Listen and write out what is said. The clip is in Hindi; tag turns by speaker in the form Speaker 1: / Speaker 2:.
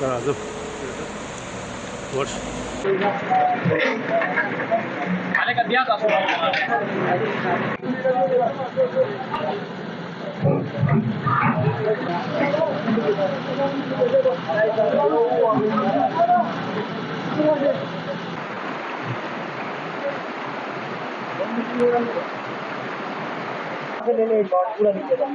Speaker 1: Lazım. Boş.
Speaker 2: खाने का दिया था पूरा नीचे था